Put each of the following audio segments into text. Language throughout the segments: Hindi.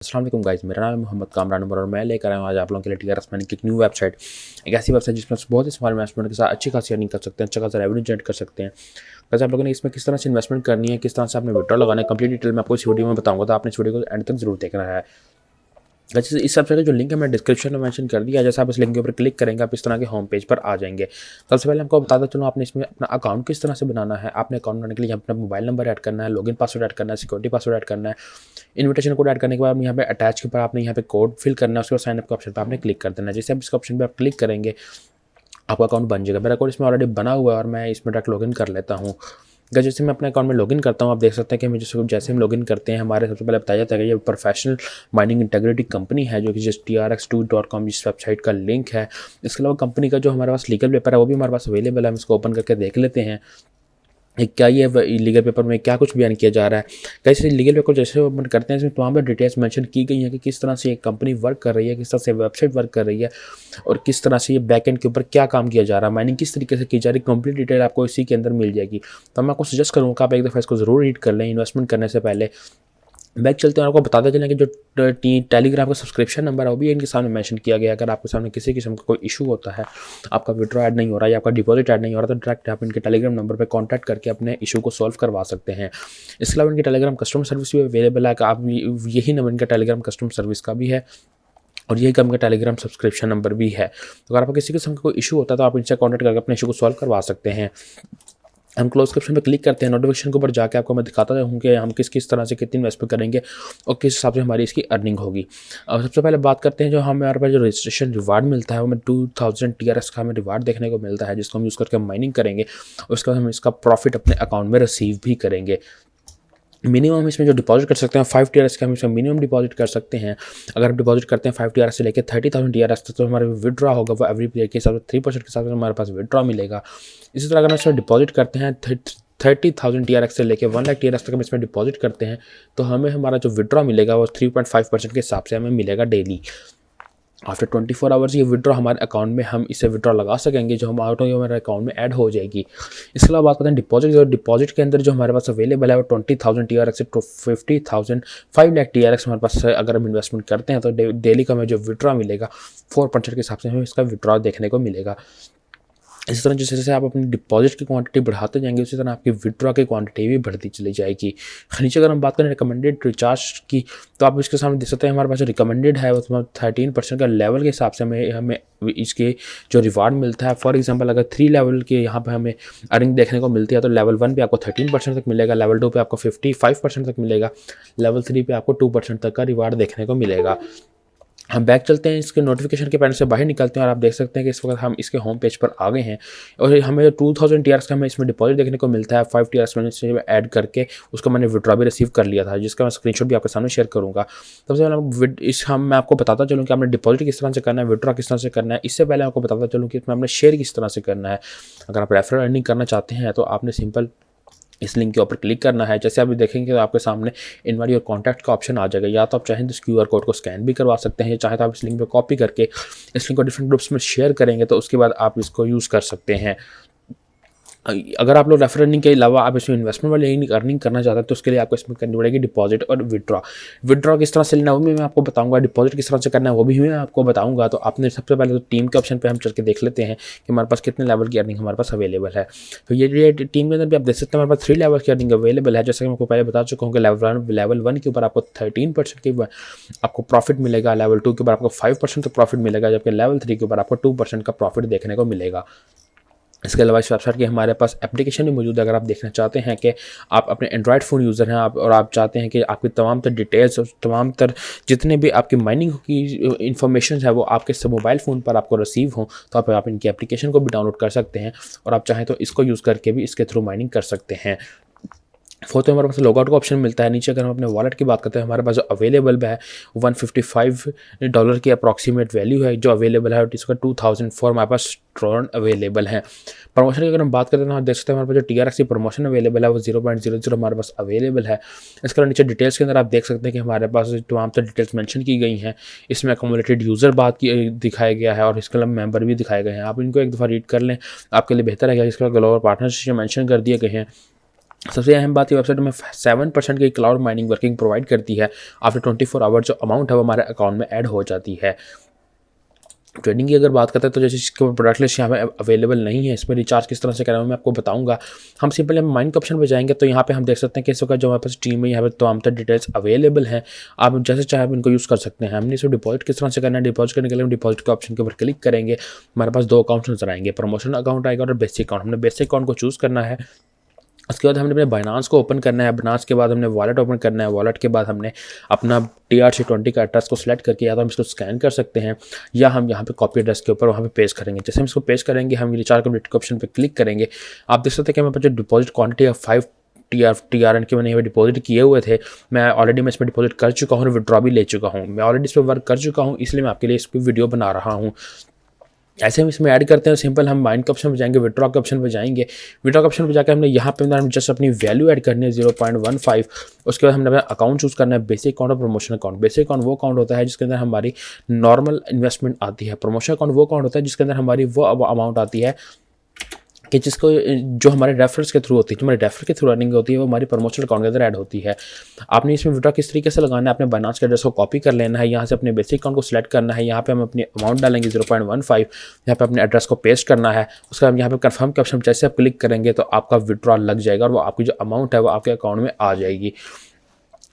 अस्सलाम वालेकुम गाइस, मेरा नाम है मोहम्मद कामरान उमर और मैं लेकर आया हूँ आज आप लोगों के लिए TrxTWO की एक न्यू वेबसाइट। एक ऐसी वेबसाइट जिसमें बहुत ही स्मॉल इन्वेस्टमेंट के साथ अच्छी खासी अर्निंग कर सकते हैं, अच्छा खासा रेवेन्यू जनरेट कर सकते हैं। वैसे आप लोगों ने इसमें किस तरह से इन्वेस्टमेंट करनी है, किस तरह से आपने विड्रॉ लगाना है, कंप्लीट डिटेल मैं आपको इस वीडियो में बताऊंगा, तो आपने इस वीडियो को एंड तक जरूर देखना है। जैसे इस वेबसाइट का जो लिंक है मैं डिस्क्रिप्शन में मेंशन कर दिया है। जैसे आप इस लिंक के ऊपर क्लिक करेंगे आप इस तरह के होम पेज पर आ जाएंगे। सबसे पहले आपको बताता चलूँ आपने इसमें अपना अकाउंट किस तरह से बनाना है। आपने अकाउंट बनाने के लिए अपना मोबाइल नंबर ऐड करना है, लॉगिन पासवर्ड ऐड करना है, सिक्योरिटी पासवर्ड ऐड करना है। इन्विटेशन कोड ऐड करने के बाद यहाँ पे अटैच के ऊपर आपने यहाँ पे कोड फिल करना है, उसके बाद साइन अप के ऑप्शन पर आपने क्लिक कर देना है। जैसे आप इस ऑप्शन पर आप क्लिक करेंगे आपका अकाउंट बन जाएगा। मेरा अकाउंट इसमें ऑलरेडी बना हुआ है और मैं इसमें डायरेक्ट लॉगिन कर लेता हूँ। अगर जैसे मैं अपने अकाउंट में लॉगिन करता हूँ आप देख सकते हैं कि मुझे जैसे हम लॉगिन करते हैं हमारे सबसे पहले बताया जाता है कि ये प्रोफेशनल माइनिंग इंटीग्रिटी कंपनी है जो कि जिस TrxTWO.com इस वेबसाइट का लिंक है। इसके अलावा कंपनी का जो हमारे पास लीगल पेपर है वो भी हमारे पास अवेलेबल है। हम इसको ओपन करके देख लेते हैं क्या ये लीगल पेपर में क्या कुछ बयान किया जा रहा है। कैसे लीगल पेपर जैसे ओपन करते हैं इसमें तमाम डिटेल्स मेंशन की गई हैं कि किस तरह से ये कंपनी वर्क कर रही है, किस तरह से वेबसाइट वर्क कर रही है और किस तरह से ये बैकएंड के ऊपर क्या काम किया जा रहा है, माइनिंग किस तरीके से की जा रही है। कंप्लीट डिटेल आपको इसी के अंदर मिल जाएगी। तो मैं आपको सजेस्ट करूँगा आप एक दफ़ा इसको ज़रूर रीड कर लें इन्वेस्टमेंट करने से पहले। बैक चलते हैं और आपको बताते चलें कि जो टेलीग्राम का सब्सक्रिप्शन नंबर है वो भी इनके सामने मेंशन किया गया है। अगर आपके सामने किसी किस्म का कोई इशू होता है, आपका विड्रॉ ऐड नहीं हो रहा है या आपका डिपॉजिट ऐड नहीं हो रहा, तो डायरेक्ट आप इनके टेलीग्राम नंबर पर कॉन्टैक्ट करके अपने इशू को सॉल्व करवा सकते हैं। इसके अलावा इनकी टेलीग्राम कस्टमर सर्विस भी अवेलेबल है। आप यही नंबर इनका टेलीग्राम कस्टमर सर्विस का भी है और यही इनका टेलीग्राम सब्सक्रिप्शन नंबर भी है। तो अगर आपको किसी किस्म का कोई इशू होता है तो आप इनसे कॉन्टैक्ट करके अपने इशू को सॉल्व करवा सकते हैं। हम क्लोज के ऑप्शन पे क्लिक करते हैं, नोटिफिकेशन के ऊपर जाके आपको मैं दिखाता हूँ कि हम किस किस तरह से कितनी इन्वेस्टमेंट करेंगे और किस हिसाब से हमारी इसकी अर्निंग होगी। अब सबसे पहले बात करते हैं जो हमारे पास जो रजिस्ट्रेशन रिवार्ड मिलता है वो हमें 2000 TRX का हमें रिवार्ड देखने को मिलता है जिसको हम यूज़ करके माइनिंग करेंगे और उसके बाद हम इसका प्रॉफिट अपने अकाउंट में रिसीव भी करेंगे। मिनिमम हम इसमें जो डिपॉजिट कर सकते हैं 5 TRX का हम इसमें मिनिमम डिपॉजिट कर सकते हैं। अगर हम डिपॉजिट करते हैं 5 TRX से लेकर 30,000 TRX तक तो हमारे विड्रॉ होगा वो एवरी प्लेयर के हिसाब से 3% के हिसाब से हमारे पास विड्रॉ मिलेगा। इसी तरह अगर हम इसमें डिपॉजिट करते हैं 30,000 TRX से लेकर 1 लाख TRX तक हम इसमें डिपॉजिट करते हैं तो हमें हमारा जो विड्रॉ मिलेगा वो 3.5% के हिसाब से हमें मिलेगा डेली। आफ्टर 24 आवर्स ये विड्रॉ हमारे अकाउंट में हम इसे विड्रॉ लगा सकेंगे जो हमारे अकाउंट में ऐड हो जाएगी। इसके अलावा बात करते हैं डिपॉजिट। जो डिपॉजिट के अंदर जो हमारे पास अवेलेबल है वो 20,000 TRX से 50,000 5 लाख TRX हमारे पास अगर हम इन्वेस्टमेंट करते हैं तो डेली का हमें जो विड्रॉ मिलेगा 4% के हिसाब से हमें इसका विड्रॉ देखने को मिलेगा। इसी तरह जैसे जैसे आप अपनी डिपॉजिट की क्वांटिटी बढ़ाते जाएंगे उसी तरह आपकी विड्रॉ की क्वांटिटी भी बढ़ती चली जाएगी। नीचे अगर हम बात करें रिकमेंडेड रिचार्ज की तो आप इसके सामने देख सकते हैं हमारे पास जो रिकमेंडेड है वो 13% का लेवल के हिसाब से हमें इसके जो रिवार्ड मिलता है। फॉर एग्जांपल अगर 3 लेवल के यहाँ पे हमें अर्निंग देखने को मिलती है तो लेवल 1 पे आपको 13% तक मिलेगा, लेवल 2 पे आपको 55% तक मिलेगा, लेवल 3 पे आपको 2% तक का रिवार्ड देखने को मिलेगा। हम बैक चलते हैं, इसके नोटिफिकेशन के पैनल से बाहर निकलते हैं और आप देख सकते हैं कि इस वक्त हम इसके होम पेज पर आ गए हैं और हमें 2000 TRX का हमें इसमें डिपॉजिट देखने को मिलता है। 5 TRX मैंने इसमें ऐड करके उसको मैंने विड्रॉ भी रिसीव कर लिया था जिसका मैं स्क्रीनशॉट भी आपके सामने शेयर करूँगा। सबसे पहले मैं आपको बताता चलूँ कि आपने डिपॉजिट किस तरह से करना है, विड्रॉ किस तरह से करना है। इससे पहले आपको बताता चलूँ कि इसमें आपने शेयर किस तरह से करना है। अगर आप रेफरल अर्निंग करना चाहते हैं तो आपने सिंपल इस लिंक के ऊपर क्लिक करना है। जैसे आप देखेंगे तो आपके सामने इनवाइट योर कॉन्टैक्ट का ऑप्शन आ जाएगा। या तो आप चाहें तो इस QR कोड को स्कैन भी करवा सकते हैं, चाहे तो आप इस लिंक पे कॉपी करके इस लिंक को डिफरेंट ग्रुप्स में शेयर करेंगे तो उसके बाद आप इसको यूज़ कर सकते हैं। अगर आप लोग रेफर अर्निंग के अलावा आप इसमें इन्वेस्टमेंट वाली अर्निंग करना चाहते हैं तो उसके लिए आपको इसमें करनी पड़ेगी डिपॉजिट और विड्रॉ किस तरह से लेना वो भी मैं आपको बताऊंगा, डिपॉजिट किस तरह से करना है वो भी मैं आपको बताऊंगा। तो आपने सबसे पहले तो टीम के ऑप्शन पे हम चल के देख लेते हैं कि हमारे पास कितने लेवल की अर्निंग हमारे पास अवेलेबल है। तो ये टीम के अंदर भी आप देख सकते हैं हमारे पास 3 लेवल की अर्निंग अवेलेबल है। जैसे कि मैं आपको पहले बता चुका हूँ कि लेवल 1 के ऊपर आपको 13% की आपको प्रॉफिट मिलेगा, लेवल 2 के ऊपर आपको 5% का प्रॉफिट मिलेगा, जबकि लेवल 3 के ऊपर आपको 2% का प्रॉफिट देखने को मिलेगा। इसके अलावा इस वेबसाइट की हमारे पास एप्लीकेशन भी मौजूद है। अगर आप देखना चाहते हैं कि आप अपने एंड्रॉयड फ़ोन यूज़र हैं और आप चाहते हैं कि आपकी तमाम तर डिटेल्स और तमाम तर जितने भी आपकी माइनिंग की इन्फॉर्मेशन है वो आपके मोबाइल फ़ोन पर आपको रिसीव हों तो आप इनकी एप्लीकेशन को भी डाउनलोड कर सकते हैं और आप चाहें तो इसको यूज़ करके भी इसके थ्रू माइनिंग कर सकते हैं। फोर्थ हमारे पास लॉगआउट का ऑप्शन मिलता है। नीचे अगर हम अपने वॉलेट की बात करते हैं हमारे पास जो अवेलेबल है $155 की अप्रॉक्सीमेट वैल्यू है जो अवेलेबल है और इसका 2004 हमारे पास ट्रॉन अवेलेबल है। प्रमोशन की अगर हम बात करते हैं तो देख सकते हैं हमारे पास जो TRX की प्रमोशन अवेलेबल है वो 0.00 हमारे पास अवेलेबल है। इसके अलावा नीचे डिटेल्स के अंदर आप देख सकते हैं कि हमारे पास तमाम तो डिटेल्स मेंशन की गई हैं। इसमें अकोमोडेटेड यूज़र दिखाया गया है और इसके अलावा मेंबर भी दिखाए गए हैं। आप इनको एक दफ़ा रीड कर लें, आपके लिए बेहतर है। इसके अलावा ग्लोबल पार्टनरशिप मेंशन कर दिए गए हैं। सबसे अहम बात, ये वेबसाइट हमें 7% की क्लाउड माइनिंग वर्किंग प्रोवाइड करती है। आफ्टर 24 आवर जो अमाउंट है वो हमारे अकाउंट में ऐड हो जाती है। ट्रेडिंग की अगर बात करते हैं तो जैसे इसके प्रोडक्ट लिस्ट यहाँ पे अवेलेबल नहीं है, इसमें रिचार्ज किस तरह से कराना है मैं आपको बताऊंगा। हम सिंपली हम माइन के ऑप्शन पे जाएंगे तो यहाँ पे हम देख सकते हैं कि इस वक्त जो हमारे पास टीम है यहाँ पे तमाम तरह डिटेल्स अवेलेबल हैं। आप जैसे चाहे आप इनको यूज़ कर सकते हैं। हमने इसको डिपॉजिट किस तरह से करना है, डिपॉजिट करने के लिए हम डिपॉजिट के ऑप्शन के ऊपर क्लिक करेंगे। हमारे पास 2 अकाउंट्स नजर आएंगे, प्रमोशनल अकाउंट आएगा और बेसिक अकाउंट। हमने बेसिक अकाउंट को चूज़ करना है। उसके बाद हमने अपने बाइनांस को ओपन करना है। बाइनांस के बाद हमने वॉलेट ओपन करना है। वॉलेट के बाद हमने अपना TrxTWO का एड्रेस को सिलेक्ट करके या तो हम इसको स्कैन कर सकते हैं या हम यहाँ पे कॉपी एड्रेस के ऊपर वहाँ पे पेस्ट करेंगे। जैसे हम इसको पेस्ट करेंगे, हम रिचार्ज कंप्लीट के ऑप्शन पे क्लिक करेंगे। आप देख सकते हैं कि हमारे पास जो डिपॉजिट क्वांटिटी है 5 TRN के मैंने यहाँ डिपॉजिट किए हुए थे। मैं ऑलरेडी मैं इसमें डिपॉजिट कर चुका हूँ और विड्रॉ भी ले चुका हूँ। मैं ऑलरेडी इस पर वर्क कर चुका हूँ, इसलिए मैं आपके लिए इस पर वीडियो बना रहा हूँ। ऐसे हम इसमें ऐड करते हैं। सिंपल हम माइंड के ऑप्शन पे जाएंगे, विड्रॉ के ऑप्शन पे जाएंगे। विड्रॉ के ऑप्शन पे जाकर हमने यहाँ पे हम जस्ट अपनी वैल्यू ऐड करनी है 0.15। उसके बाद हमने अपना अकाउंट चूज़ करना है, बेसिक अकाउंट और प्रमोशन अकाउंट। बेसिक अकाउंट वो अकाउंट होता है जिसके अंदर हमारी नॉर्मल इन्वेस्टमेंट आती है। प्रमोशन अकाउंट वो अकाउंट होता है जिसके अंदर हमारी वो अमाउंट आती है कि जिसको जो हमारे रेफरेंस के थ्रू होती है, जो हमारे रेफर के थ्रू अर्निंग होती है वो हमारी प्रमोशनल अकाउंट के अंदर ऐड होती है। आपने इसमें विड्रॉ किस तरीके से लगाना है, अपने बाइनांस के एड्रेस को कॉपी कर लेना है, यहाँ से अपने बेसिक अकाउंट को सिलेक्ट करना है, यहाँ पे हम अपनी अमाउंट डालेंगे 0.15, यहाँ पे अपने एड्रेस को पेस्ट करना है। उसके बाद यहाँ पे कंफर्म के ऑप्शन जैसे आप क्लिक करेंगे तो आपका विड्रॉ लग जाएगा और वो आपकी जो अमाउंट है वो आपके अकाउंट में आ जाएगी।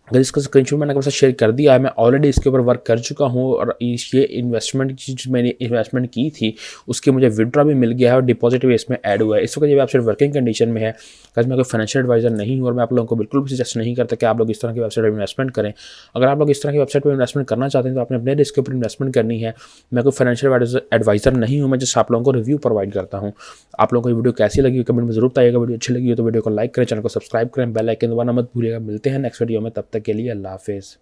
अगर इसका स्क्रीनशॉट मैंने आपके साथ शेयर कर दिया है, मैं ऑलरेडी इसके ऊपर वर्क कर चुका हूँ और ये इन्वेस्टमेंट जो मैंने इन्वेस्टमेंट की थी उसकी मुझे विड्रॉ भी मिल गया है और डिपॉजिट भी इसमें ऐड हुआ है। इस वक्त ये वेबसाइट वर्किंग कंडीशन में है। अगर मैं कोई फाइनेंशियल एडवाइजर नहीं हूँ और मैं आप लोगों को बिल्कुल भी सजेस्ट नहीं करता कि आप लोग इस तरह की वेबसाइट पर इन्वेस्टमेंट करें। अगर आप लोग इस तरह की वेबसाइट पर इन्वेस्टमेंट करना चाहते हैं तो आपने अपने रिस्क के ऊपर इन्वेस्टमेंट करनी है। मैं कोई फाइनेंशियल एडवाइजर नहीं हूँ, मैं जस्ट आप लोगों को रिव्यू प्रोवाइड करता हूँ। आप लोगों को ये वीडियो कैसी लगी कमेंट में जरूर बताइएगा। वीडियो अच्छी लगी हो तो वीडियो को लाइक करें, चैनल को सब्सक्राइब करें, बेल आइकन दबाना मत भूलिएगा। मिलते हैं नेक्स्ट वीडियो में, तब तक के लिए अल्लाह हाफिज़।